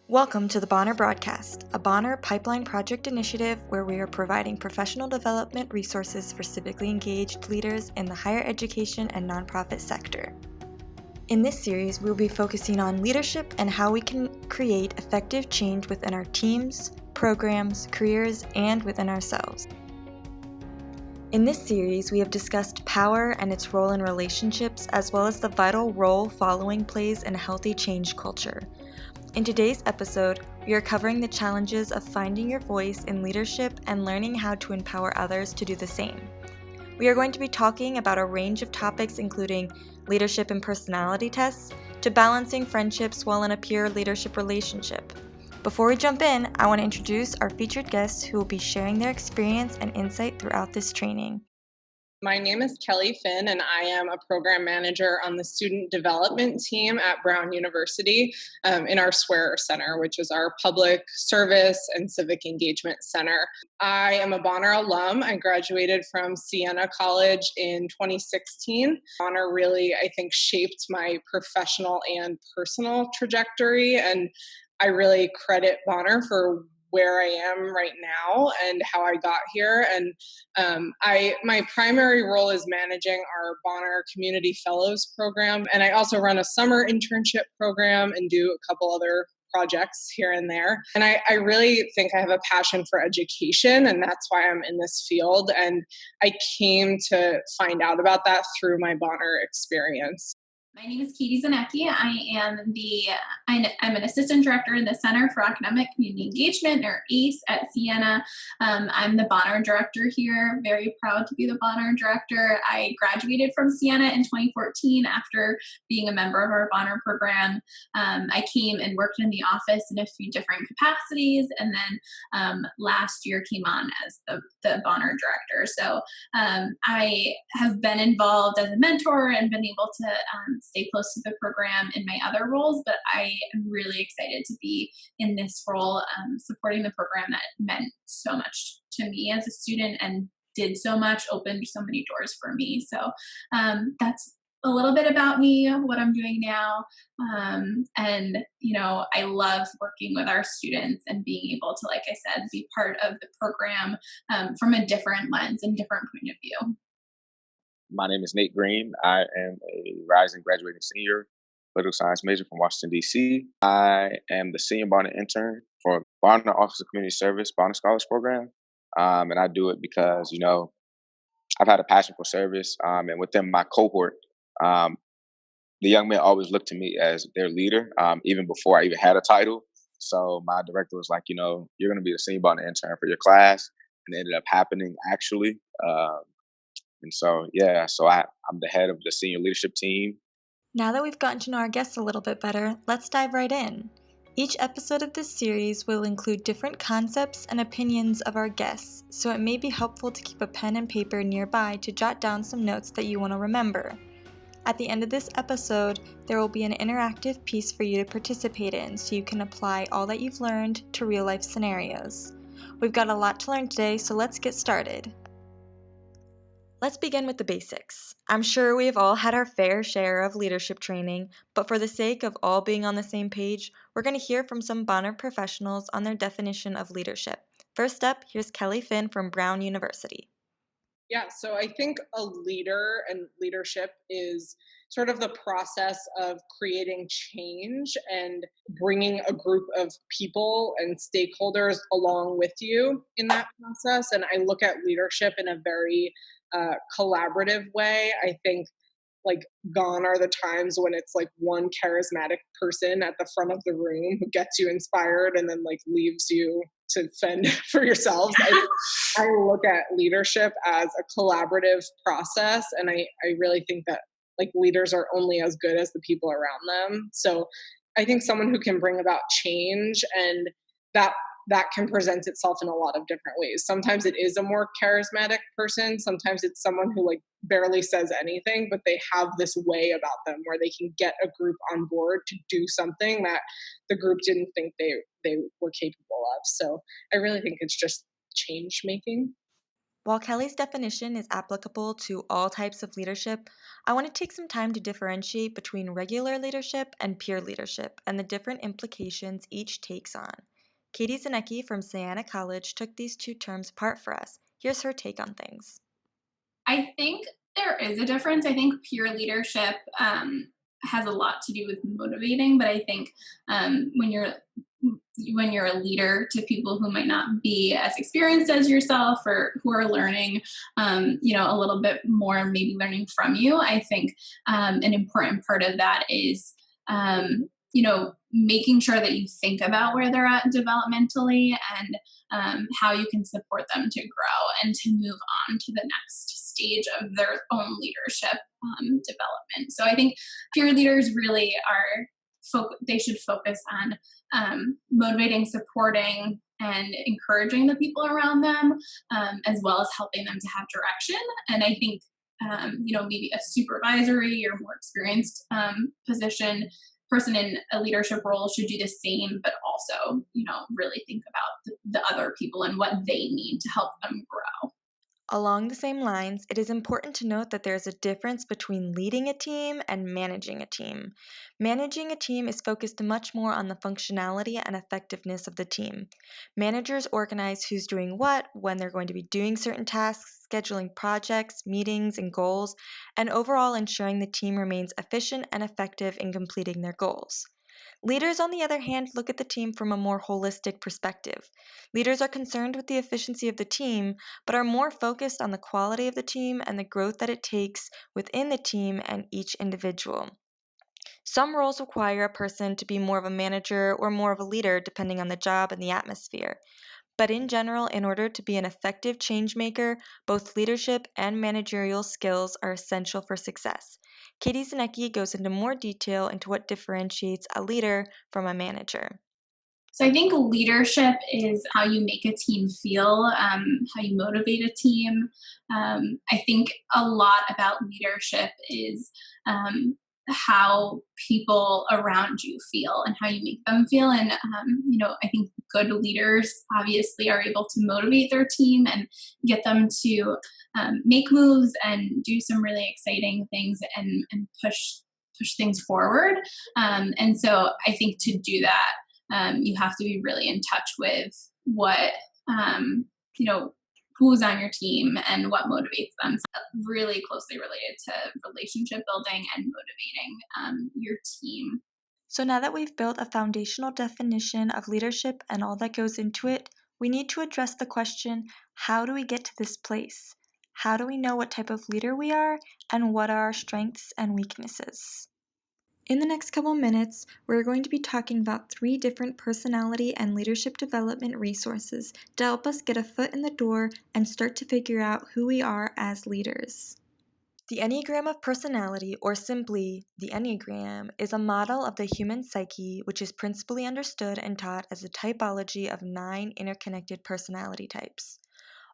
Welcome to the Bonner Broadcast, a Bonner Pipeline Project initiative where we are providing professional development resources for civically engaged leaders in the higher education and nonprofit sector. In this series, we will be focusing on leadership and how we can create effective change within our teams, programs, careers, and within ourselves. In this series, we have discussed power and its role in relationships, as well as the vital role following plays in a healthy change culture. In today's episode, we are covering the challenges of finding your voice in leadership and learning how to empower others to do the same. We are going to be talking about a range of topics including leadership and personality tests to balancing friendships while in a peer leadership relationship. Before we jump in, I want to introduce our featured guests who will be sharing their experience and insight throughout this training. My name is Kelly Finn, and I am a program manager on the student development team at Brown University in our Swearer Center, which is our public service and civic engagement center. I am a Bonner alum. I graduated from Siena College in 2016. Bonner really, I think, shaped my professional and personal trajectory, and I really credit Bonner for where I am right now and how I got here. And my primary role is managing our Bonner Community Fellows program. And I also run a summer internship program and do a couple other projects here and there. And I really think I have a passion for education, and that's why I'm in this field. And I came to find out about that through my Bonner experience. My name is Katie Zanecki. I'm an assistant director in the Center for Academic Community Engagement, or ACE, at Siena. I'm the Bonner director here. Very proud to be the Bonner director. I graduated from Siena in 2014 after being a member of our Bonner program. I came and worked in the office in a few different capacities, and then last year came on as the Bonner director. So I have been involved as a mentor and been able to stay close to the program in my other roles, but I am really excited to be in this role, supporting the program that meant so much to me as a student and did so much, opened so many doors for me. So that's a little bit about me, what I'm doing now. And, I love working with our students and being able to, like I said, be part of the program from a different lens and different point of view. My name is Nate Green. I am a rising graduating senior, political science major from Washington, D.C. I am the senior Bonner intern for Bonner Office of Community Service Bonner Scholars Program. And I do it because, I've had a passion for service. And within my cohort, the young men always looked to me as their leader, even before I even had a title. So my director was like, you're going to be the senior Bonner intern for your class. And it ended up happening, actually. And so, I'm the head of the senior leadership team. Now that we've gotten to know our guests a little bit better, let's dive right in. Each episode of this series will include different concepts and opinions of our guests, so it may be helpful to keep a pen and paper nearby to jot down some notes that you want to remember. At the end of this episode, there will be an interactive piece for you to participate in so you can apply all that you've learned to real-life scenarios. We've got a lot to learn today, so let's get started. Let's begin with the basics. I'm sure we have all had our fair share of leadership training, but for the sake of all being on the same page, we're going to hear from some Bonner professionals on their definition of leadership. First up, here's Kelly Finn from Brown University. Yeah, so I think a leader and leadership is sort of the process of creating change and bringing a group of people and stakeholders along with you in that process. And I look at leadership in a very collaborative way. I think like gone are the times when it's like one charismatic person at the front of the room who gets you inspired and then like leaves you to fend for yourselves. I look at leadership as a collaborative process, and I really think that like leaders are only as good as the people around them. So I think someone who can bring about change, and that can present itself in a lot of different ways. Sometimes it is a more charismatic person. Sometimes it's someone who like barely says anything, but they have this way about them where they can get a group on board to do something that the group didn't think they were capable of. So I really think it's just change making. While Kelly's definition is applicable to all types of leadership, I want to take some time to differentiate between regular leadership and peer leadership and the different implications each takes on. Katie Zanecki from Siena College took these two terms apart for us. Here's her take on things. I think there is a difference. I think peer leadership has a lot to do with motivating, but I think when you're a leader to people who might not be as experienced as yourself or who are learning, a little bit more, maybe learning from you, I think an important part of that is, making sure that you think about where they're at developmentally and how you can support them to grow and to move on to the next stage of their own leadership development. So I think peer leaders really they should focus on motivating, supporting, and encouraging the people around them, as well as helping them to have direction. And I think, maybe a supervisory or more experienced person in a leadership role should do the same, but also, really think about the other people and what they need to help them grow. Along the same lines, it is important to note that there is a difference between leading a team and managing a team. Managing a team is focused much more on the functionality and effectiveness of the team. Managers organize who's doing what, when they're going to be doing certain tasks, scheduling projects, meetings, and goals, and overall ensuring the team remains efficient and effective in completing their goals. Leaders, on the other hand, look at the team from a more holistic perspective. Leaders are concerned with the efficiency of the team, but are more focused on the quality of the team and the growth that it takes within the team and each individual. Some roles require a person to be more of a manager or more of a leader, depending on the job and the atmosphere. But in general, in order to be an effective change maker, both leadership and managerial skills are essential for success. Katie Zanecki goes into more detail into what differentiates a leader from a manager. So I think leadership is how you make a team feel, how you motivate a team. I think a lot about leadership is how people around you feel and how you make them feel. And, I think good leaders obviously are able to motivate their team and get them to make moves and do some really exciting things and push things forward. And so I think to do that, you have to be really in touch with what, who's on your team and what motivates them. So really closely related to relationship building and motivating your team. So now that we've built a foundational definition of leadership and all that goes into it, we need to address the question, how do we get to this place? How do we know what type of leader we are and what are our strengths and weaknesses? In the next couple minutes, we're going to be talking about 3 different personality and leadership development resources to help us get a foot in the door and start to figure out who we are as leaders. The Enneagram of Personality, or simply the Enneagram, is a model of the human psyche which is principally understood and taught as a typology of 9 interconnected personality types.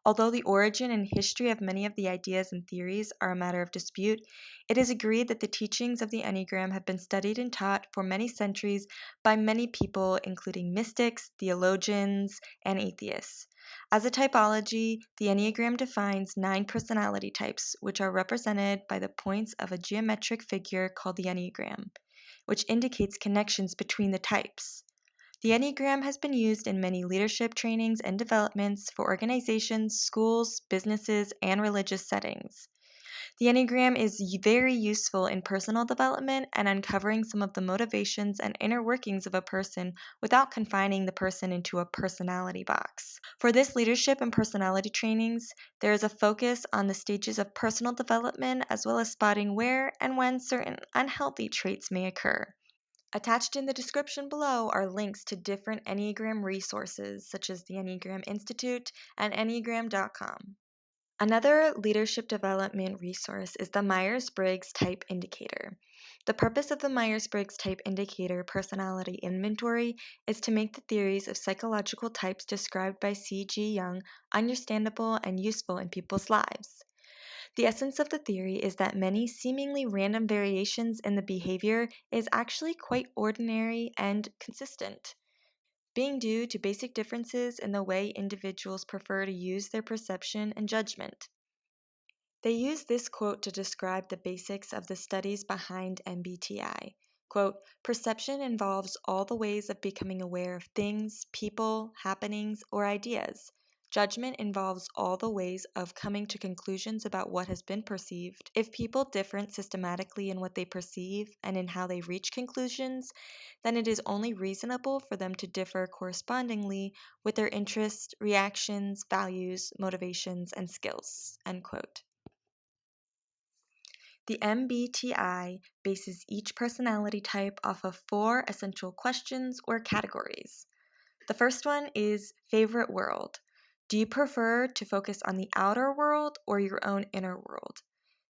Although the origin and history of many of the ideas and theories are a matter of dispute, it is agreed that the teachings of the Enneagram have been studied and taught for many centuries by many people, including mystics, theologians, and atheists. As a typology, the Enneagram defines 9 personality types, which are represented by the points of a geometric figure called the Enneagram, which indicates connections between the types. The Enneagram has been used in many leadership trainings and developments for organizations, schools, businesses, and religious settings. The Enneagram is very useful in personal development and uncovering some of the motivations and inner workings of a person without confining the person into a personality box. For this leadership and personality trainings, there is a focus on the stages of personal development as well as spotting where and when certain unhealthy traits may occur. Attached in the description below are links to different Enneagram resources, such as the Enneagram Institute and Enneagram.com. Another leadership development resource is the Myers-Briggs Type Indicator. The purpose of the Myers-Briggs Type Indicator personality inventory is to make the theories of psychological types described by C.G. Jung understandable and useful in people's lives. The essence of the theory is that many seemingly random variations in the behavior is actually quite ordinary and consistent. being due to basic differences in the way individuals prefer to use their perception and judgment. They use this quote to describe the basics of the studies behind MBTI. Quote, perception involves all the ways of becoming aware of things, people, happenings, or ideas. Judgment involves all the ways of coming to conclusions about what has been perceived. If people differ systematically in what they perceive and in how they reach conclusions, then it is only reasonable for them to differ correspondingly with their interests, reactions, values, motivations, and skills. End quote. The MBTI bases each personality type off of 4 essential questions or categories. The first one is favorite world. Do you prefer to focus on the outer world or your own inner world?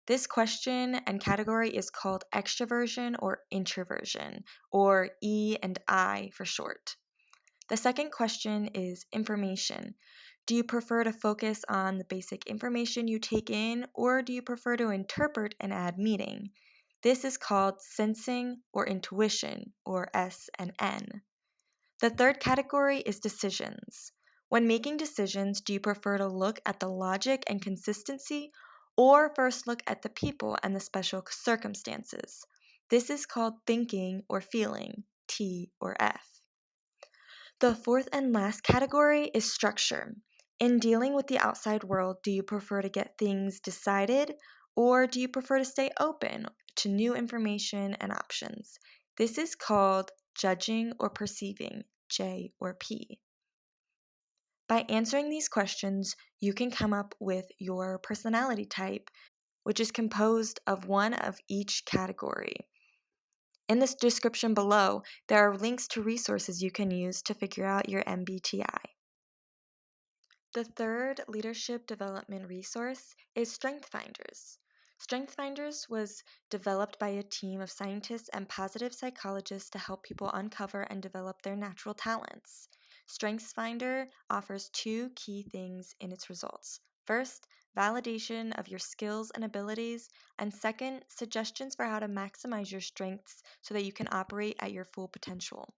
This question and category is called extroversion or introversion, or E and I for short. The second question is information. Do you prefer to focus on the basic information you take in, or do you prefer to interpret and add meaning? This is called sensing or intuition, or S and N. The third category is decisions. When making decisions, do you prefer to look at the logic and consistency, or first look at the people and the special circumstances? This is called thinking or feeling, T or F. The fourth and last category is structure. In dealing with the outside world, do you prefer to get things decided, or do you prefer to stay open to new information and options? This is called judging or perceiving, J or P. By answering these questions, you can come up with your personality type, which is composed of one of each category. In this description below, there are links to resources you can use to figure out your MBTI. The third leadership development resource is StrengthsFinders. StrengthsFinders was developed by a team of scientists and positive psychologists to help people uncover and develop their natural talents. StrengthsFinder offers 2 key things in its results. First, validation of your skills and abilities, and second, suggestions for how to maximize your strengths so that you can operate at your full potential.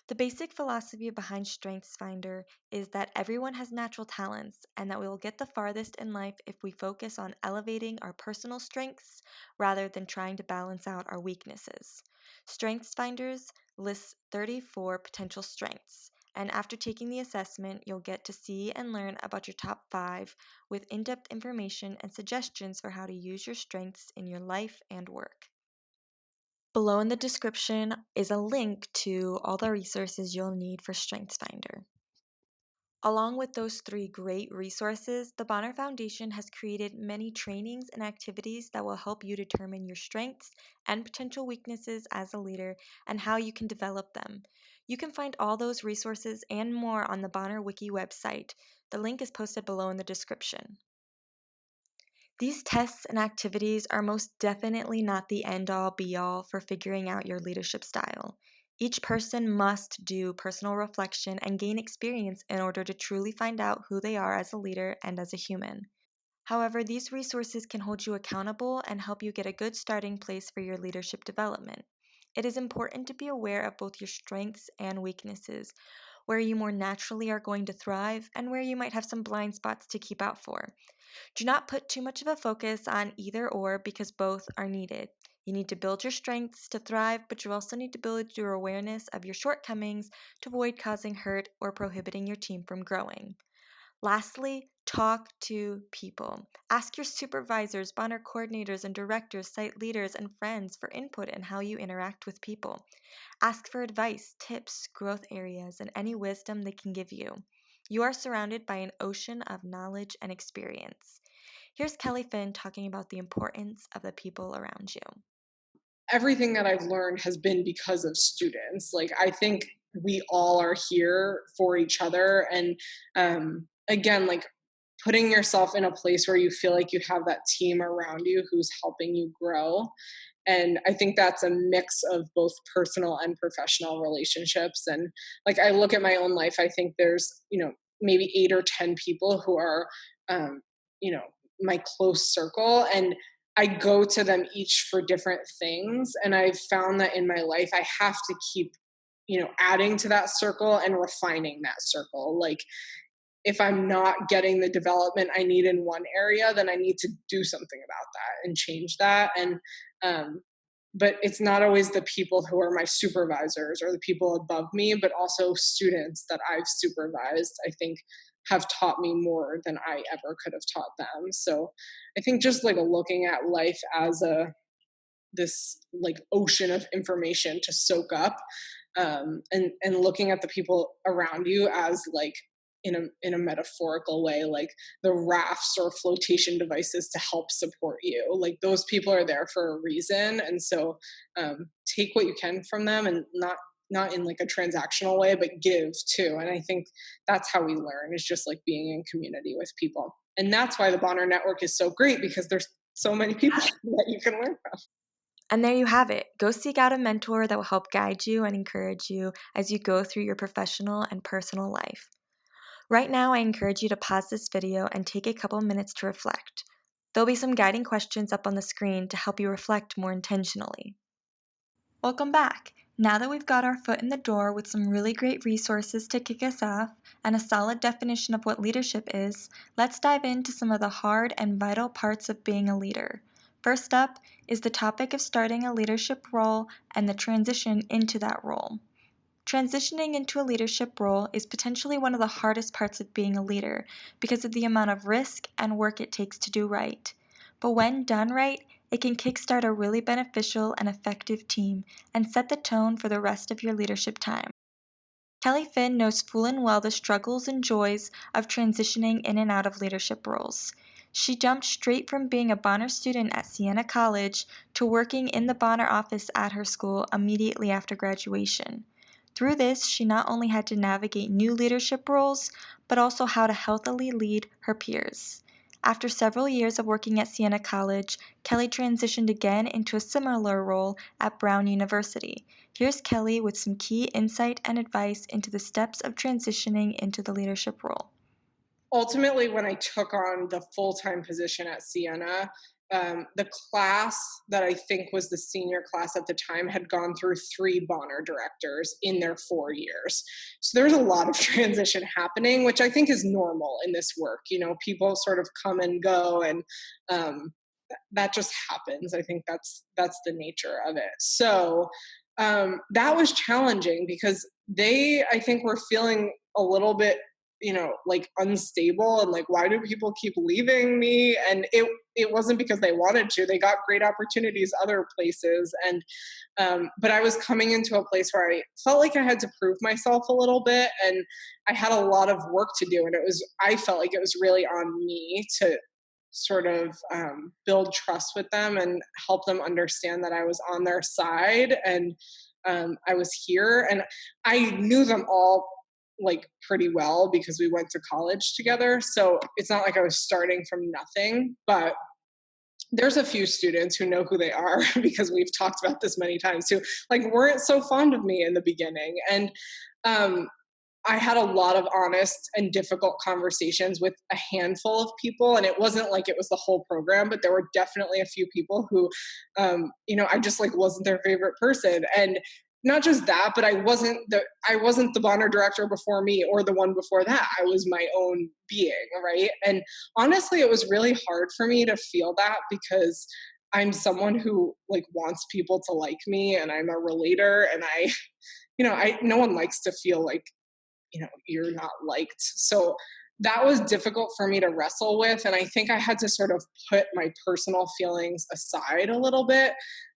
The basic philosophy behind StrengthsFinder is that everyone has natural talents and that we will get the farthest in life if we focus on elevating our personal strengths rather than trying to balance out our weaknesses. StrengthsFinders lists 34 potential strengths, and after taking the assessment, you'll get to see and learn about your top 5 with in-depth information and suggestions for how to use your strengths in your life and work. Below in the description is a link to all the resources you'll need for StrengthsFinder. Along with those 3 great resources, the Bonner Foundation has created many trainings and activities that will help you determine your strengths and potential weaknesses as a leader and how you can develop them. You can find all those resources and more on the Bonner Wiki website. The link is posted below in the description. These tests and activities are most definitely not the end-all be-all for figuring out your leadership style. Each person must do personal reflection and gain experience in order to truly find out who they are as a leader and as a human. However, these resources can hold you accountable and help you get a good starting place for your leadership development. It is important to be aware of both your strengths and weaknesses, where you more naturally are going to thrive and where you might have some blind spots to keep out for. Do not put too much of a focus on either or because both are needed. You need to build your strengths to thrive, but you also need to build your awareness of your shortcomings to avoid causing hurt or prohibiting your team from growing. Lastly, talk to people. Ask your supervisors, Bonner coordinators, and directors, site leaders, and friends for input in how you interact with people. Ask for advice, tips, growth areas, and any wisdom they can give you. You are surrounded by an ocean of knowledge and experience. Here's Kelly Finn talking about the importance of the people around you. Everything that I've learned has been because of students. Like, I think we all are here for each other. And again, like putting yourself in a place where you feel like you have that team around you who's helping you grow. And I think that's a mix of both personal and professional relationships. And like, I look at my own life, I think there's, maybe 8 or 10 people who are, um, my close circle. And I go to them each for different things. And I've found that in my life, I have to keep, adding to that circle and refining that circle. Like, if I'm not getting the development I need in one area, then I need to do something about that and change that. And but it's not always the people who are my supervisors or the people above me, but also students that I've supervised, I think, have taught me more than I ever could have taught them. So I think just like looking at life as this like ocean of information to soak up, and looking at the people around you as like in a metaphorical way, like the rafts or flotation devices to help support you. Like, those people are there for a reason, and so take what you can from them, and not in like a transactional way, but give too. And I think that's how we learn, is just like being in community with people. And that's why the Bonner Network is so great, because there's so many people that you can learn from. And there you have it. Go seek out a mentor that will help guide you and encourage you as you go through your professional and personal life. Right now, I encourage you to pause this video and take a couple minutes to reflect. There'll be some guiding questions up on the screen to help you reflect more intentionally. Welcome back. Now that we've got our foot in the door with some really great resources to kick us off and a solid definition of what leadership is, let's dive into some of the hard and vital parts of being a leader. First up is the topic of starting a leadership role and the transition into that role. Transitioning into a leadership role is potentially one of the hardest parts of being a leader because of the amount of risk and work it takes to do right. But when done right, it can kickstart a really beneficial and effective team and set the tone for the rest of your leadership time. Kelly Finn knows full and well the struggles and joys of transitioning in and out of leadership roles. She jumped straight from being a Bonner student at Siena College to working in the Bonner office at her school immediately after graduation. Through this, she not only had to navigate new leadership roles, but also how to healthily lead her peers. After several years of working at Siena College, Kelly transitioned again into a similar role at Brown University. Here's Kelly with some key insight and advice into the steps of transitioning into the leadership role. Ultimately, when I took on the full-time position at Siena, the class that I think was the senior class at the time had gone through 3 Bonner directors in their 4 years. So there was a lot of transition happening, which I think is normal in this work. People sort of come and go, and that just happens. I think that's the nature of it. So that was challenging because they, I think, were feeling a little bit like unstable, and like, why do people keep leaving me? And it wasn't because they wanted to. They got great opportunities other places, and but I was coming into a place where I felt like I had to prove myself a little bit, and I had a lot of work to do, and I felt like it was really on me to sort of build trust with them and help them understand that I was on their side, and I was here, and I knew them all like pretty well because we went to college together. So it's not like I was starting from nothing, but there's a few students who know who they are because we've talked about this many times, who like weren't so fond of me in the beginning. And I had a lot of honest and difficult conversations with a handful of people, and it wasn't like it was the whole program, but there were definitely a few people who I just like wasn't their favorite person. And not just that, but I wasn't the Bonner director before me or the one before that. I was my own being, right? And honestly, it was really hard for me to feel that because I'm someone who like wants people to like me, and I'm a relator, and no one likes to feel like you're not liked. So that was difficult for me to wrestle with, and I think I had to sort of put my personal feelings aside a little bit,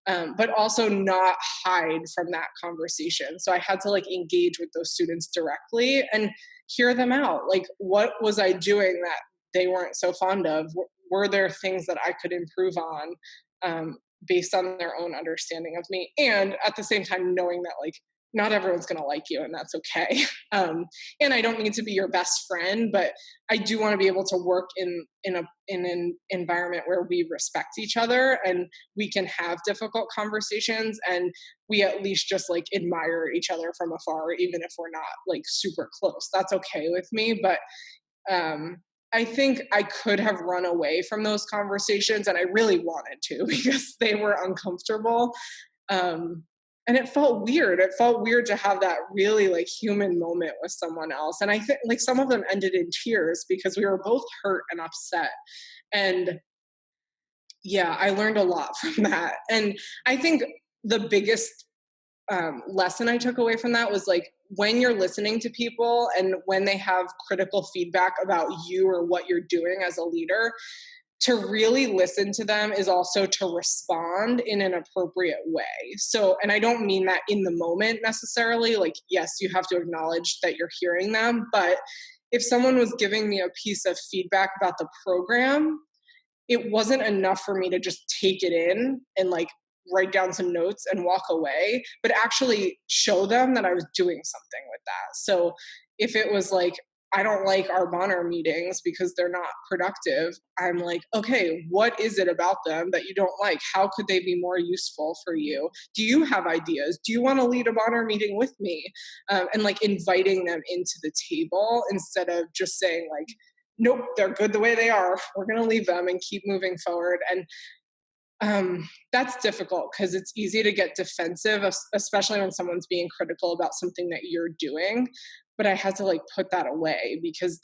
but also not hide from that conversation. So I had to like engage with those students directly and hear them out. Like, what was I doing that they weren't so fond of? Were there things that I could improve on based on their own understanding of me? And at the same time, knowing that like not everyone's going to like you, and that's okay. And I don't need to be your best friend, but I do want to be able to work in an environment where we respect each other and we can have difficult conversations, and we at least just like admire each other from afar, even if we're not like super close. That's okay with me. But I think I could have run away from those conversations, and I really wanted to because they were uncomfortable. And it felt weird. It felt weird to have that really like human moment with someone else. And I think like some of them ended in tears because we were both hurt and upset. And yeah, I learned a lot from that. And I think the biggest lesson I took away from that was like when you're listening to people and when they have critical feedback about you or what you're doing as a leader, to really listen to them is also to respond in an appropriate way. So, and I don't mean that in the moment necessarily, like, yes, you have to acknowledge that you're hearing them, but if someone was giving me a piece of feedback about the program, it wasn't enough for me to just take it in and like write down some notes and walk away, but actually show them that I was doing something with that. So if it was like, I don't like our Bonner meetings because they're not productive, I'm like, okay, what is it about them that you don't like? How could they be more useful for you? Do you have ideas? Do you want to lead a Bonner meeting with me? And like inviting them into the table instead of just saying like, nope, they're good the way they are. We're going to leave them and keep moving forward. And that's difficult because it's easy to get defensive, especially when someone's being critical about something that you're doing. But I had to like put that away because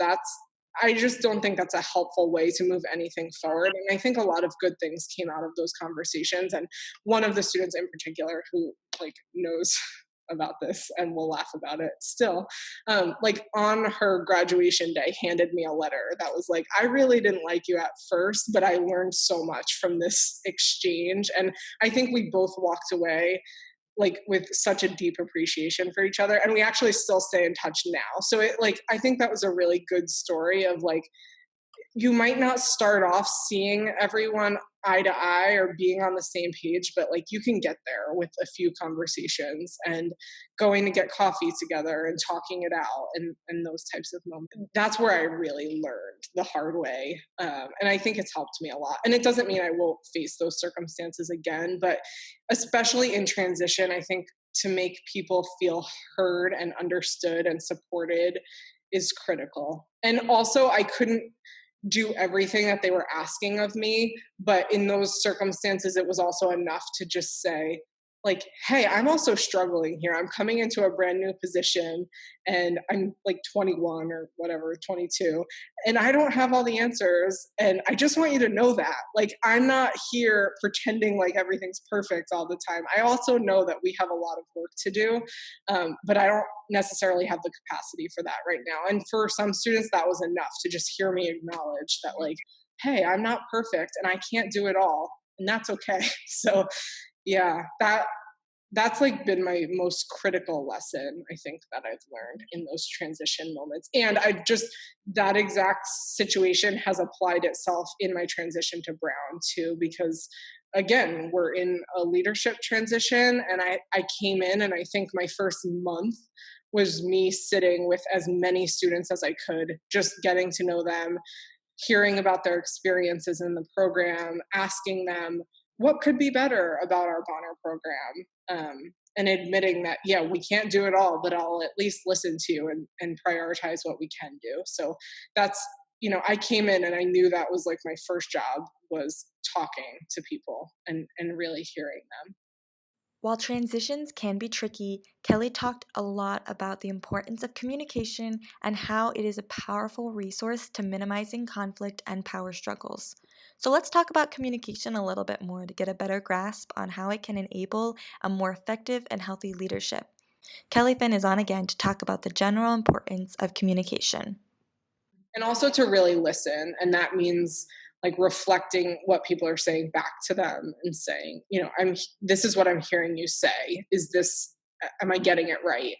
I just don't think that's a helpful way to move anything forward. And I think a lot of good things came out of those conversations. And one of the students in particular who like knows about this and will laugh about it still, like on her graduation day handed me a letter that was like, I really didn't like you at first, but I learned so much from this exchange. And I think we both walked away like with such a deep appreciation for each other, and we actually still stay in touch now. So it like, I think that was a really good story of like, you might not start off seeing everyone eye to eye or being on the same page, but like you can get there with a few conversations and going to get coffee together and talking it out and those types of moments. That's where I really learned the hard way. And I think it's helped me a lot. And it doesn't mean I won't face those circumstances again, but especially in transition, I think to make people feel heard and understood and supported is critical. And also I couldn't do everything that they were asking of me, but in those circumstances it was also enough to just say like, hey, I'm also struggling here. I'm coming into a brand new position and I'm like 21 or whatever, 22, and I don't have all the answers, and I just want you to know that like I'm not here pretending like everything's perfect all the time. I also know that we have a lot of work to do, but I don't necessarily have the capacity for that right now. And for some students that was enough to just hear me acknowledge that like, hey, I'm not perfect and I can't do it all, and that's okay. So yeah, that's like been my most critical lesson, I think, that I've learned in those transition moments. And I've just, that exact situation has applied itself in my transition to Brown too, because again, we're in a leadership transition, and I came in, and I think my first month was me sitting with as many students as I could, just getting to know them, hearing about their experiences in the program, asking them what could be better about our Bonner program, and admitting that, yeah, we can't do it all, but I'll at least listen to you and prioritize what we can do. So that's, I came in and I knew that was like my first job was talking to people and really hearing them. While transitions can be tricky, Kelly talked a lot about the importance of communication and how it is a powerful resource to minimizing conflict and power struggles. So let's talk about communication a little bit more to get a better grasp on how it can enable a more effective and healthy leadership. Kelly Finn is on again to talk about the general importance of communication. And also to really listen, and that means like reflecting what people are saying back to them and saying, this is what I'm hearing you say. Am I getting it right?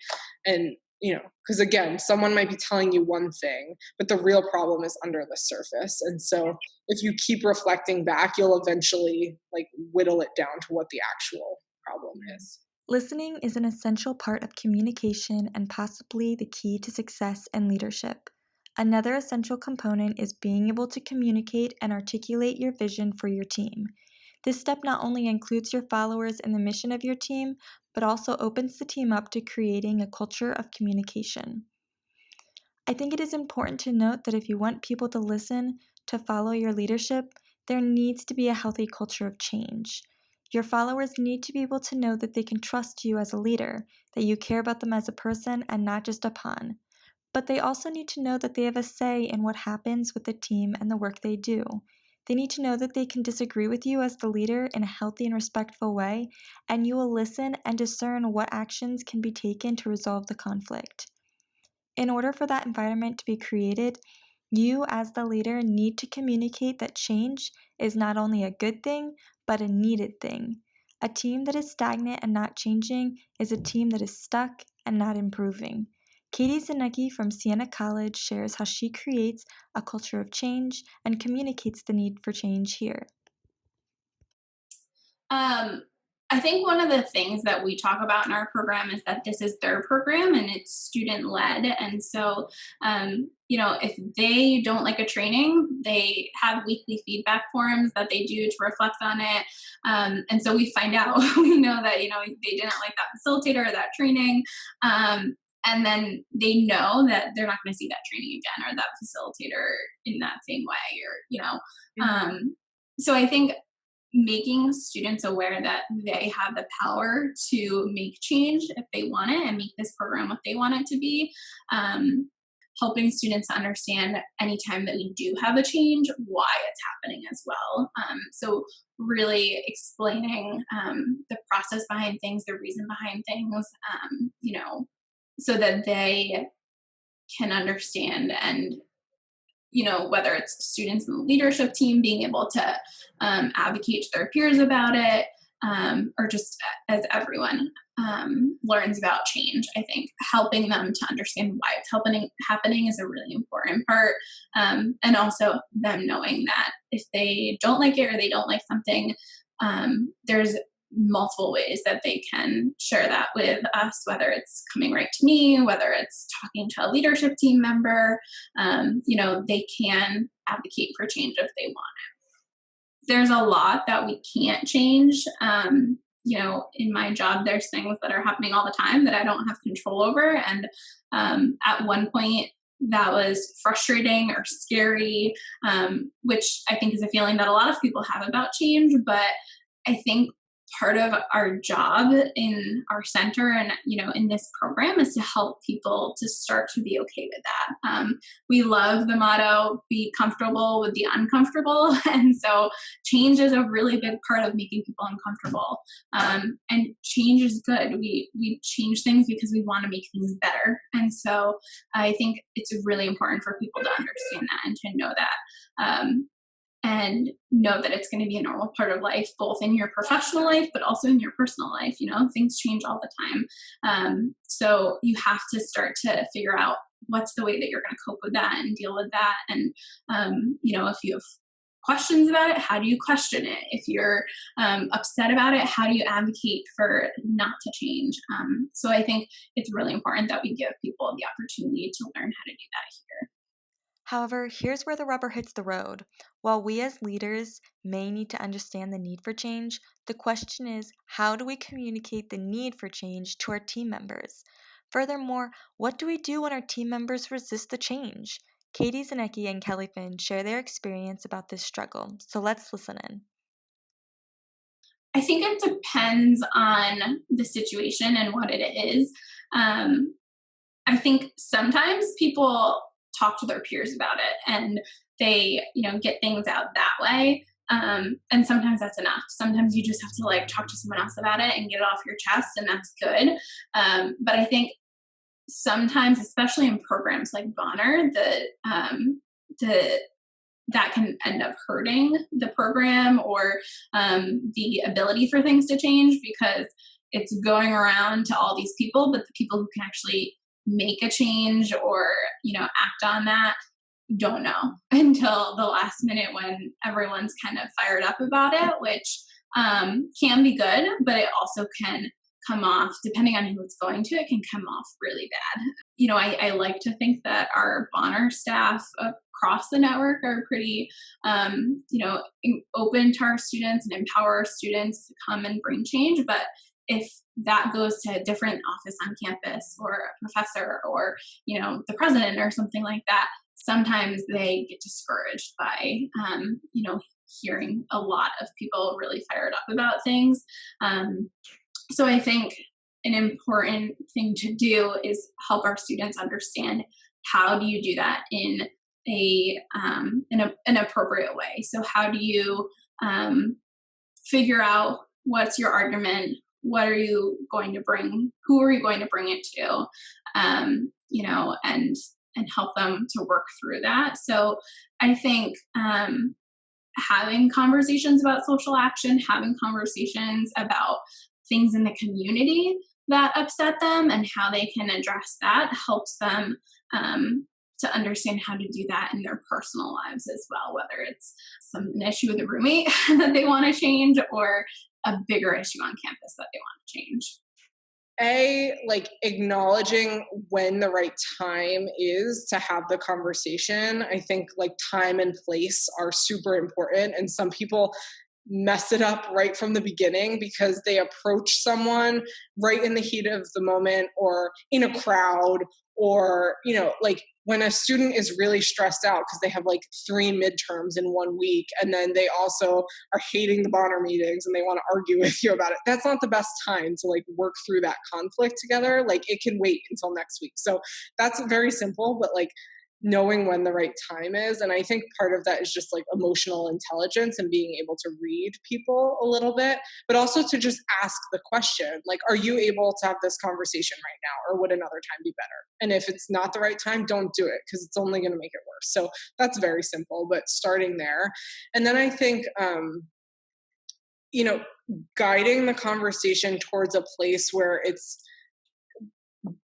And, because again, someone might be telling you one thing, but the real problem is under the surface. And so if you keep reflecting back, you'll eventually like whittle it down to what the actual problem is. Listening is an essential part of communication and possibly the key to success and leadership. Another essential component is being able to communicate and articulate your vision for your team. This step not only includes your followers in the mission of your team, but also opens the team up to creating a culture of communication. I think it is important to note that if you want people to listen, to follow your leadership, there needs to be a healthy culture of change. Your followers need to be able to know that they can trust you as a leader, that you care about them as a person and not just a pawn. But they also need to know that they have a say in what happens with the team and the work they do. They need to know that they can disagree with you as the leader in a healthy and respectful way, and you will listen and discern what actions can be taken to resolve the conflict. In order for that environment to be created, you as the leader need to communicate that change is not only a good thing, but a needed thing. A team that is stagnant and not changing is a team that is stuck and not improving. Katie Zanecki from Siena College shares how she creates a culture of change and communicates the need for change here. I think one of the things that we talk about in our program is that this is their program and it's student led. And so, if they don't like a training, they have weekly feedback forums that they do to reflect on it. And so we find out, we know that, they didn't like that facilitator or that training. And then they know that they're not going to see that training again or that facilitator in that same way so I think making students aware that they have the power to make change if they want it and make this program what they want it to be. Helping students understand anytime that we do have a change, why it's happening as well. So really explaining the process behind things, the reason behind things, so that they can understand and whether it's students in the leadership team being able to advocate to their peers about it, or just as everyone learns about change, I think helping them to understand why it's happening is a really important part. And also them knowing that if they don't like it or they don't like something, there's multiple ways that they can share that with us, whether it's coming right to me, whether it's talking to a leadership team member. They can advocate for change if they want it. There's a lot that we can't change. In my job, there's things that are happening all the time that I don't have control over. And at one point, that was frustrating or scary, which I think is a feeling that a lot of people have about change. But I think part of our job in our center and in this program is to help people to start to be okay with that. We love the motto, be comfortable with the uncomfortable. And so change is a really big part of making people uncomfortable. And change is good. We change things because we want to make things better. And so I think it's really important for people to understand that and to know that. And know that it's going to be a normal part of life, both in your professional life, but also in your personal life. Things change all the time. So you have to start to figure out what's the way that you're going to cope with that and deal with that. And, if you have questions about it, how do you question it? If you're upset about it, how do you advocate for not to change? So I think it's really important that we give people the opportunity to learn how to do that here. However, here's where the rubber hits the road. While we as leaders may need to understand the need for change, the question is, how do we communicate the need for change to our team members? Furthermore, what do we do when our team members resist the change? Katie Zanecki and Kelly Finn share their experience about this struggle, so let's listen in. I think it depends on the situation and what it is. I think sometimes people talk to their peers about it and they, get things out that way. And sometimes that's enough. Sometimes you just have to talk to someone else about it and get it off your chest, and that's good. But I think sometimes, especially in programs like Bonner, that can end up hurting the program or the ability for things to change, because it's going around to all these people, but the people who can actually make a change or act on that don't know until the last minute when everyone's kind of fired up about it, which can be good, but it also can come off, depending on who it's going to, it can come off really bad. I like to think that our Bonner staff across the network are pretty open to our students and empower our students to come and bring change. But if that goes to a different office on campus or a professor or, the president or something like that, sometimes they get discouraged by, hearing a lot of people really fired up about things. So I think an important thing to do is help our students understand how do you do that in an appropriate way. So how do you figure out what's your argument? What are you going to bring? Who are you going to bring it to? And help them to work through that. So I think having conversations about social action, having conversations about things in the community that upset them and how they can address that helps them to understand how to do that in their personal lives as well, whether it's an issue with a roommate that they want to change or a bigger issue on campus that they want to change. Acknowledging when the right time is to have the conversation. I think time and place are super important, and some people mess it up right from the beginning because they approach someone right in the heat of the moment or in a crowd, or when a student is really stressed out because they have 3 midterms in 1 week, and then they also are hating the Bonner meetings and they want to argue with you about it. That's not the best time to work through that conflict together. It can wait until next week. So that's very simple, but knowing when the right time is. And I think part of that is just emotional intelligence and being able to read people a little bit, but also to just ask the question, are you able to have this conversation right now, or would another time be better? And if it's not the right time, don't do it, because it's only going to make it worse. So that's very simple, but starting there. And then I think, guiding the conversation towards a place where it's,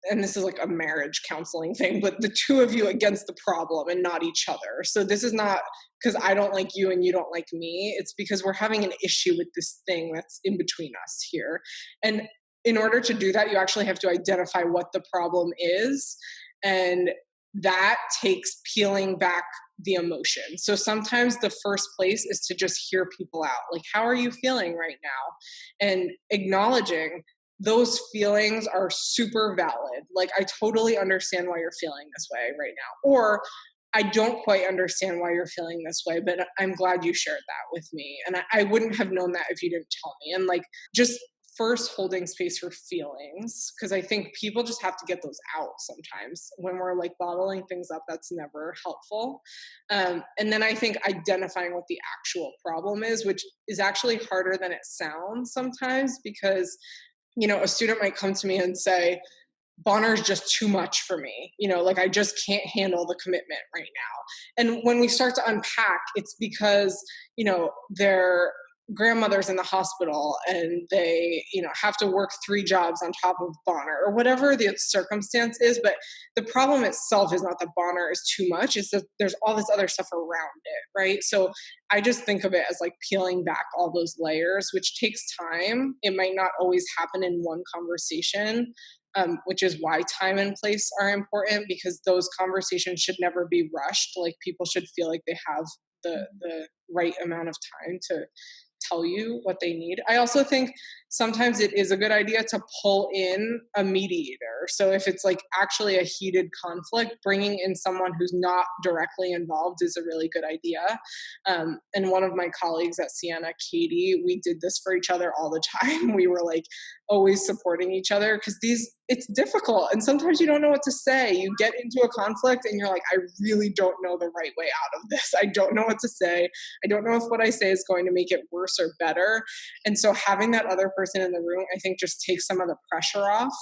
and this is a marriage counseling thing, but the two of you against the problem and not each other. So this is not because I don't like you and you don't like me. It's because we're having an issue with this thing that's in between us here. And in order to do that, you actually have to identify what the problem is. And that takes peeling back the emotion. So sometimes the first place is to just hear people out. How are you feeling right now? And acknowledging those feelings are super valid. I totally understand why you're feeling this way right now. Or I don't quite understand why you're feeling this way, but I'm glad you shared that with me. And I wouldn't have known that if you didn't tell me. And just first holding space for feelings, because I think people just have to get those out sometimes. When we're bottling things up, that's never helpful. And then I think identifying what the actual problem is, which is actually harder than it sounds sometimes, because a student might come to me and say, Bonner is just too much for me. I just can't handle the commitment right now. And when we start to unpack, it's because, their grandmother's in the hospital and they, have to work 3 jobs on top of Bonner, or whatever the circumstance is. But the problem itself is not that Bonner is too much. It's that there's all this other stuff around it, right? So I just think of it as peeling back all those layers, which takes time. It might not always happen in one conversation, which is why time and place are important, because those conversations should never be rushed. People should feel like they have the right amount of time to tell you what they need. I also think sometimes it is a good idea to pull in a mediator. So if it's actually a heated conflict, bringing in someone who's not directly involved is a really good idea. And one of my colleagues at Siena, Katie, we did this for each other all the time. We were always supporting each other, because it's difficult. And sometimes you don't know what to say. You get into a conflict and you're I really don't know the right way out of this. I don't know what to say. I don't know if what I say is going to make it worse or better. And so having that other person in the room, I think, just takes some of the pressure off,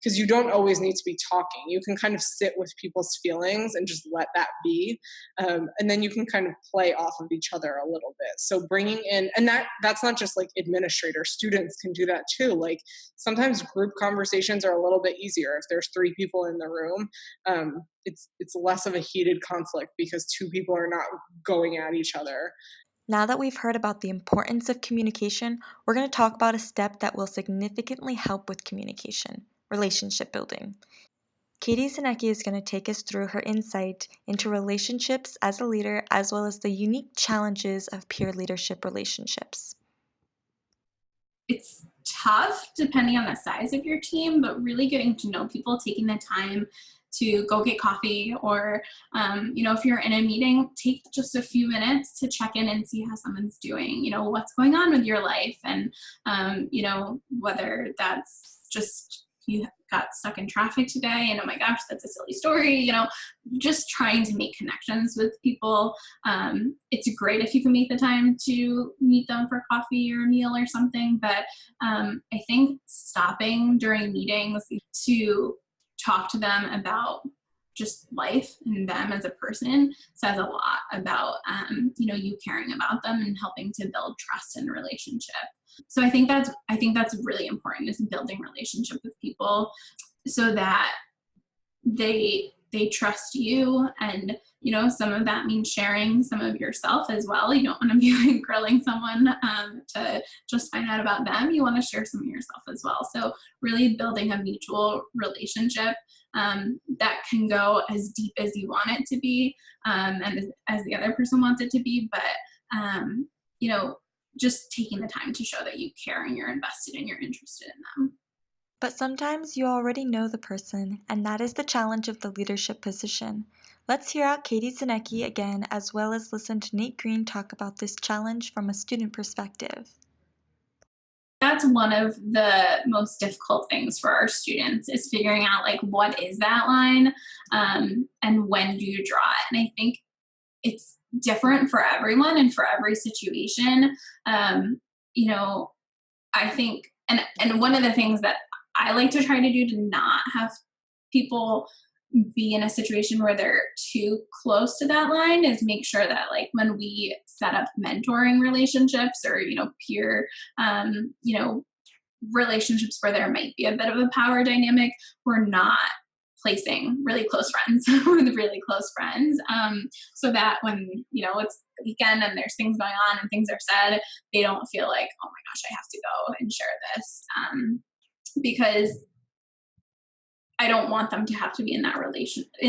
because you don't always need to be talking. You can kind of sit with people's feelings and just let that be. And then you can kind of play off of each other a little bit. So bringing in, and that's not just administrators, students can do that too. Sometimes group conversations are a little bit easier. If there's 3 people in the room, it's less of a heated conflict because 2 people are not going at each other. Now that we've heard about the importance of communication, we're going to talk about a step that will significantly help with communication: relationship building. Katie Zanecki is going to take us through her insight into relationships as a leader, as well as the unique challenges of peer leadership relationships. It's tough depending on the size of your team, but really getting to know people, taking the time to go get coffee, or, if you're in a meeting, take just a few minutes to check in and see how someone's doing, what's going on with your life. And, whether that's just you got stuck in traffic today and oh my gosh, that's a silly story, just trying to make connections with people. It's great if you can make the time to meet them for coffee or a meal or something, but I think stopping during meetings to talk to them about just life and them as a person says a lot about, you caring about them and helping to build trust in a relationship. So I think that's really important, is building relationship with people so that they trust you. And, some of that means sharing some of yourself as well. You don't want to be grilling someone to just find out about them. You want to share some of yourself as well. So really building a mutual relationship that can go as deep as you want it to be, and as the other person wants it to be. But, just taking the time to show that you care and you're invested and you're interested in them. But sometimes you already know the person, and that is the challenge of the leadership position. Let's hear out Katie Zanecki again, as well as listen to Nate Green talk about this challenge from a student perspective. That's one of the most difficult things for our students, is figuring out what is that line, and when do you draw it. And I think it's different for everyone and for every situation. I think, and one of the things that I like to try to do to not have people be in a situation where they're too close to that line is make sure that when we set up mentoring relationships or, peer, relationships where there might be a bit of a power dynamic, we're not placing really close friends with really close friends, so that when, it's the weekend and there's things going on and things are said, they don't feel like, oh my gosh, I have to go and share this, because I don't want them to have to be in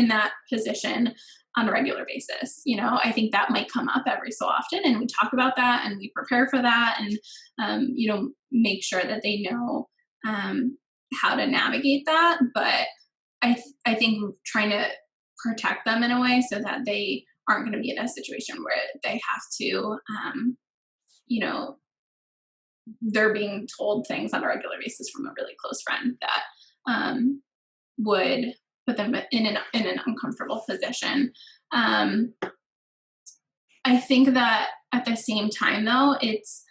that position on a regular basis. I think that might come up every so often, and we talk about that and we prepare for that, and, make sure that they know how to navigate that. But I think trying to protect them in a way so that they aren't going to be in a situation where they have to, they're being told things on a regular basis from a really close friend that would put them in an uncomfortable position. I think that at the same time, though, it's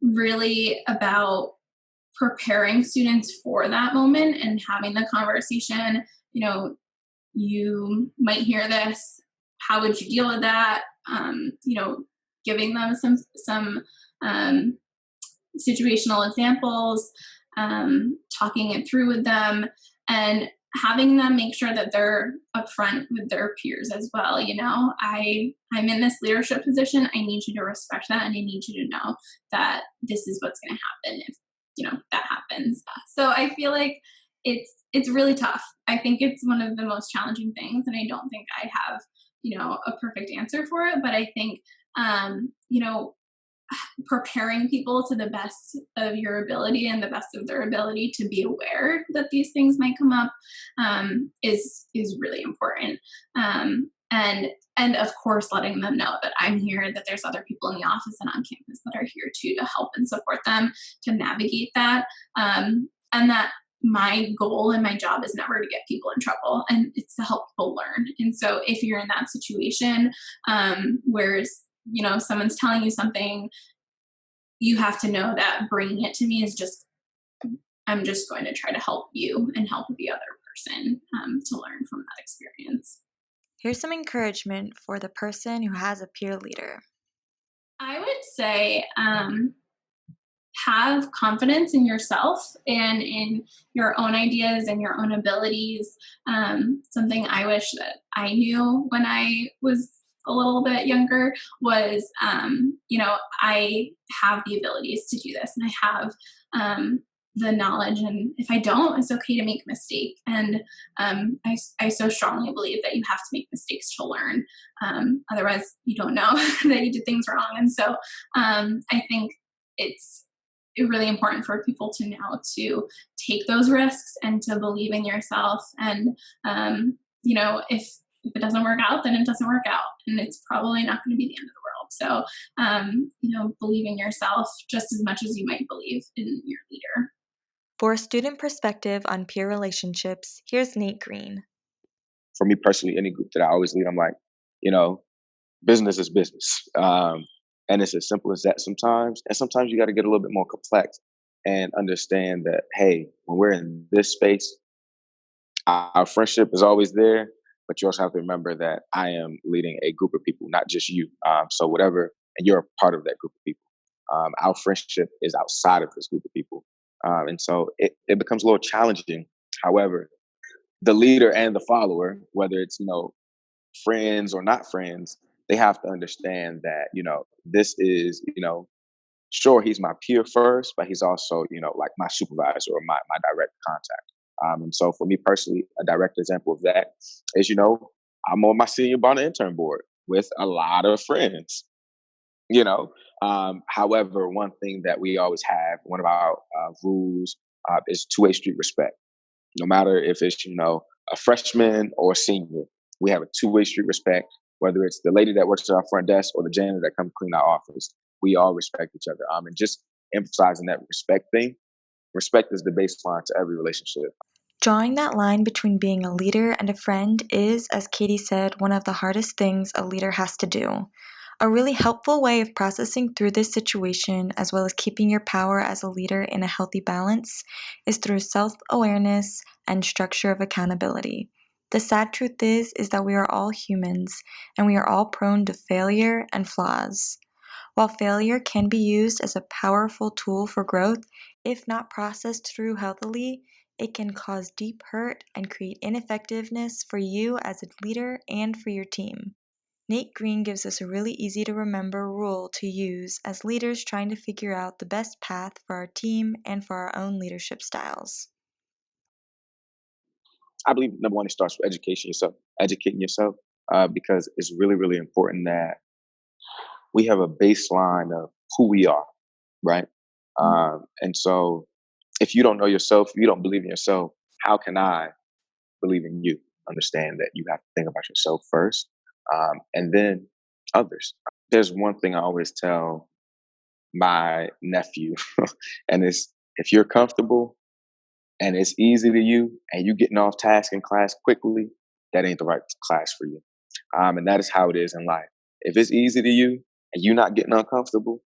really about preparing students for that moment and having the conversation. You might hear this, how would you deal with that? Giving them some situational examples, talking it through with them, and having them make sure that they're upfront with their peers as well. I'm in this leadership position. I need you to respect that, and I need you to know that this is what's going to happen if that happens. So I feel like it's really tough. I think it's one of the most challenging things, and I don't think I have a perfect answer for it. But I think preparing people to the best of your ability and the best of their ability to be aware that these things might come up is really important. And of course, letting them know that I'm here, that there's other people in the office and on campus that are here too to help and support them to navigate that. And that my goal and my job is never to get people in trouble, and it's to help people learn. And so if you're in that situation where someone's telling you something, you have to know that bringing it to me is I'm just going to try to help you and help the other person to learn from that experience. Here's some encouragement for the person who has a peer leader. I would say have confidence in yourself and in your own ideas and your own abilities. Something I wish that I knew when I was a little bit younger was, I have the abilities to do this, and I have the knowledge, and if I don't, it's okay to make a mistake. And I so strongly believe that you have to make mistakes to learn. Otherwise, you don't know that you did things wrong. And so I think it's really important for people to now to take those risks and to believe in yourself and if it doesn't work out, then it doesn't work out, and it's probably not going to be the end of the world. So, believe in yourself just as much as you might believe in your leader. For a student perspective on peer relationships, here's Nate Green. For me personally, any group that I always lead, I'm like, business is business. And it's as simple as that sometimes. And sometimes you got to get a little bit more complex and understand that, hey, when we're in this space, our friendship is always there, but you also have to remember that I am leading a group of people, not just you. So whatever, and you're a part of that group of people. Our friendship is outside of this group of people. And so it becomes a little challenging. However, the leader and the follower, whether it's, friends or not friends, they have to understand that, this is, sure, he's my peer first, but he's also, like my supervisor or my direct contact. And so for me personally, a direct example of that is, I'm on my senior Bonner intern board with a lot of friends, you know. However, one thing that we always have, one of our rules is two-way street respect. No matter if it's, a freshman or a senior, we have a two-way street respect, whether it's the lady that works at our front desk or the janitor that comes clean our office. We all respect each other. And just emphasizing that respect thing. Respect is the baseline to every relationship. Drawing that line between being a leader and a friend is, as Katie said, one of the hardest things a leader has to do. A really helpful way of processing through this situation, as well as keeping your power as a leader in a healthy balance, is through self-awareness and structure of accountability. The sad truth is that we are all humans, and we are all prone to failure and flaws. While failure can be used as a powerful tool for growth, if not processed through healthily, it can cause deep hurt and create ineffectiveness for you as a leader and for your team. Nate Green gives us a really easy to remember rule to use as leaders trying to figure out the best path for our team and for our own leadership styles. I believe number one, it starts with educating yourself, because it's really, really important that we have a baseline of who we are, right? And so if you don't know yourself, if you don't believe in yourself, how can I believe in you? Understand that you have to think about yourself first, and then others. There's one thing I always tell my nephew, and it's if you're comfortable and it's easy to you and you getting off task in class quickly, that ain't the right class for you. And that is how it is in life. If it's easy to you and you're not getting uncomfortable,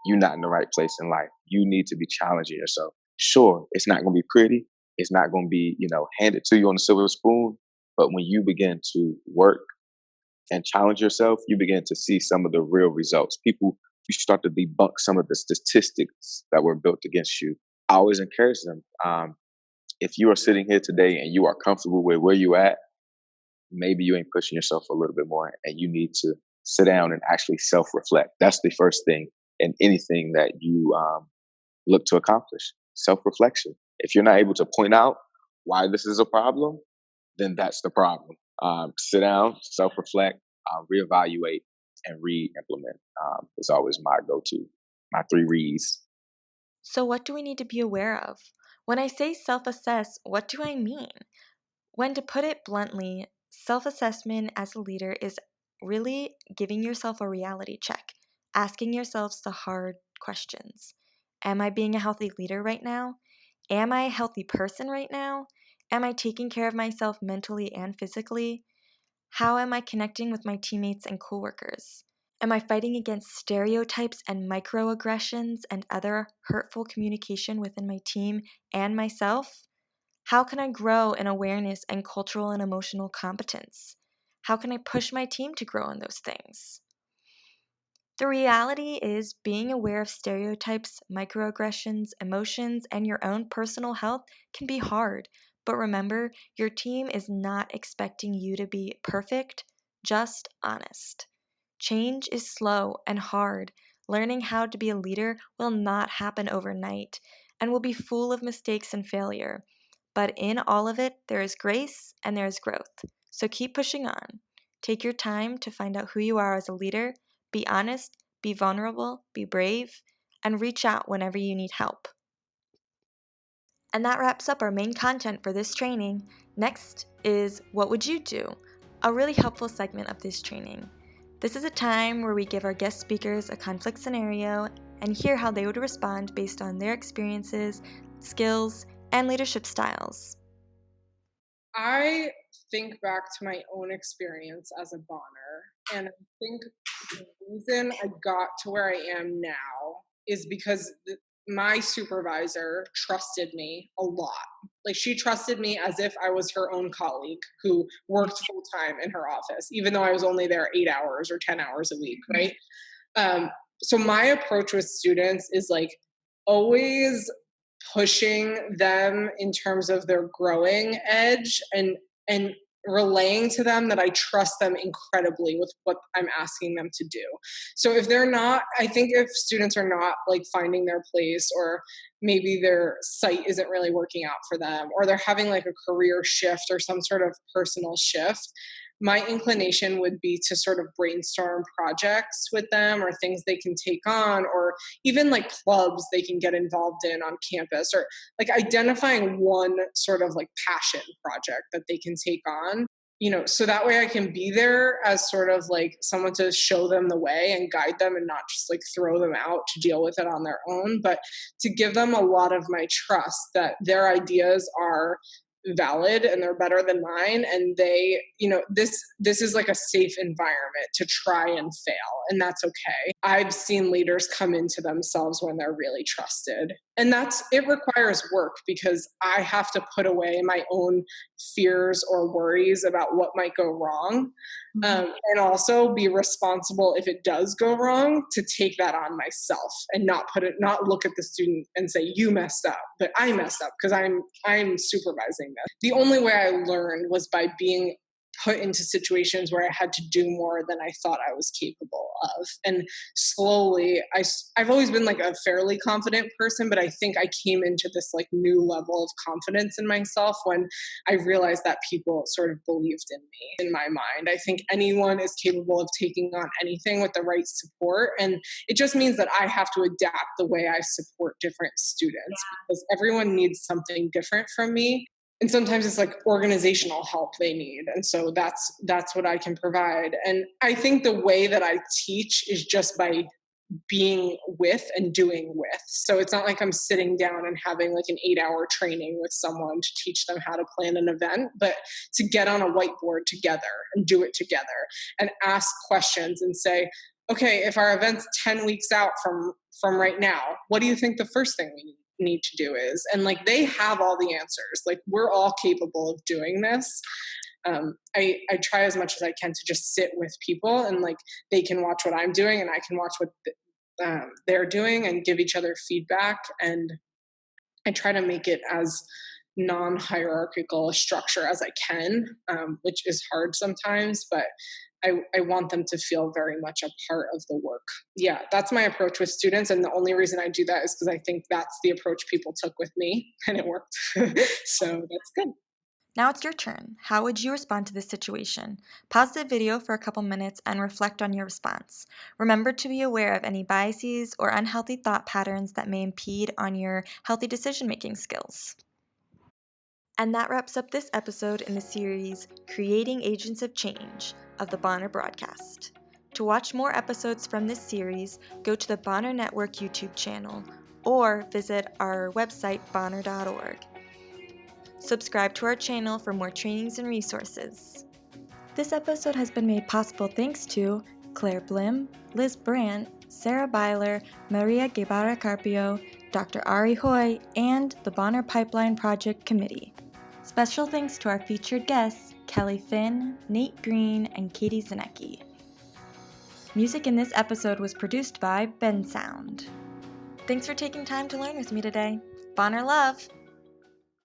you're not in the right place in life. You need to be challenging yourself. Sure, it's not going to be pretty. It's not going to be, handed to you on a silver spoon. But when you begin to work and challenge yourself, you begin to see some of the real results. You start to debunk some of the statistics that were built against you. I always encourage them. If you are sitting here today and you are comfortable with where you at, maybe you ain't pushing yourself a little bit more, and you need to sit down and actually self-reflect. That's the first thing in anything that you look to accomplish. Self-reflection. If you're not able to point out why this is a problem, then that's the problem. Sit down, self-reflect, reevaluate, and re-implement is always my go-to. My 3 re's. So, what do we need to be aware of? When I say self assess, what do I mean? When to put it bluntly, self assessment as a leader is really giving yourself a reality check, asking yourselves the hard questions. Am I being a healthy leader right now? Am I a healthy person right now? Am I taking care of myself mentally and physically? How am I connecting with my teammates and coworkers? Am I fighting against stereotypes and microaggressions and other hurtful communication within my team and myself? How can I grow in awareness and cultural and emotional competence? How can I push my team to grow in those things? The reality is being aware of stereotypes, microaggressions, emotions, and your own personal health can be hard. But remember, your team is not expecting you to be perfect, just honest. Change is slow and hard. Learning how to be a leader will not happen overnight and will be full of mistakes and failure. But in all of it, there is grace and there is growth. So keep pushing on. Take your time to find out who you are as a leader. Be honest, be vulnerable, be brave, and reach out whenever you need help. And that wraps up our main content for this training. Next is What Would You Do? A really helpful segment of this training. This is a time where we give our guest speakers a conflict scenario and hear how they would respond based on their experiences, skills, and leadership styles. I think back to my own experience as a Bonner, and I think the reason I got to where I am now is because my supervisor trusted me a lot. Like, she trusted me as if I was her own colleague who worked full time in her office, even though I was only there 8 hours or 10 hours a week, right? So my approach with students is like always pushing them in terms of their growing edge and relaying to them that I trust them incredibly with what I'm asking them to do. So if they're not, I think if students are not like finding their place, or maybe their site isn't really working out for them, or they're having like a career shift or some sort of personal shift, my inclination would be to sort of brainstorm projects with them, or things they can take on, or even like clubs they can get involved in on campus, or like identifying one sort of like passion project that they can take on, so that way I can be there as sort of like someone to show them the way and guide them, and not just like throw them out to deal with it on their own, but to give them a lot of my trust that their ideas are valid and they're better than mine, and they, this is like a safe environment to try and fail, and that's okay. I've seen leaders come into themselves when they're really trusted, and it requires work, because I have to put away my own fears or worries about what might go wrong, and also be responsible if it does go wrong, to take that on myself and not look at the student and say, you messed up, but I messed up because I'm supervising this. The only way I learned was by being put into situations where I had to do more than I thought I was capable of. And slowly, I've always been like a fairly confident person, but I think I came into this like new level of confidence in myself when I realized that people sort of believed in me. In my mind, I think anyone is capable of taking on anything with the right support. And it just means that I have to adapt the way I support different students, because everyone needs something different from me. And sometimes it's like organizational help they need. And so that's what I can provide. And I think the way that I teach is just by being with and doing with. So it's not like I'm sitting down and having like an 8-hour training with someone to teach them how to plan an event, but to get on a whiteboard together and do it together and ask questions and say, okay, if our event's 10 weeks out from right now, what do you think the first thing we need to do is? And like, they have all the answers. Like, we're all capable of doing this. I try as much as I can to just sit with people, and like, they can watch what I'm doing and I can watch what they're doing, and give each other feedback. And I try to make it as non-hierarchical a structure as I can, which is hard sometimes, but I want them to feel very much a part of the work. Yeah, that's my approach with students. And the only reason I do that is because I think that's the approach people took with me, and it worked. So that's good. Now it's your turn. How would you respond to this situation? Pause the video for a couple minutes and reflect on your response. Remember to be aware of any biases or unhealthy thought patterns that may impede on your healthy decision-making skills. And that wraps up this episode in the series Creating Agents of Change of the Bonner Broadcast. To watch more episodes from this series, go to the Bonner Network YouTube channel or visit our website bonner.org. Subscribe to our channel for more trainings and resources. This episode has been made possible thanks to Claire Blim, Liz Brandt, Sarah Byler, Maria Guevara Carpio, Dr. Ari Hoy, and the Bonner Pipeline Project Committee. Special thanks to our featured guests, Kelly Finn, Nate Green, and Katie Zanecki. Music in this episode was produced by Ben Sound. Thanks for taking time to learn with me today. Bonner love!